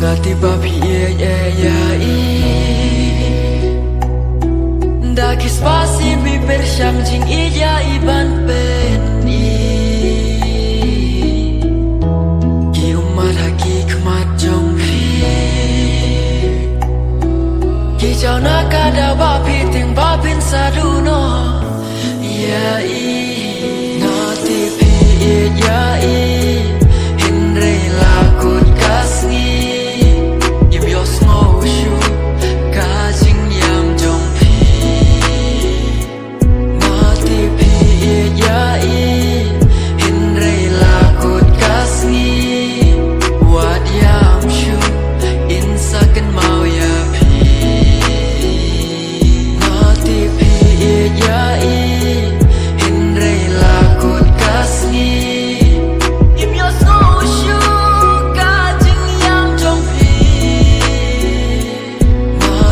ngati bapi ya daki spasi mi persyam jing iya iban peni ki umat haki kemat jong fi ki jauh nak ada bapi ting bapin sadu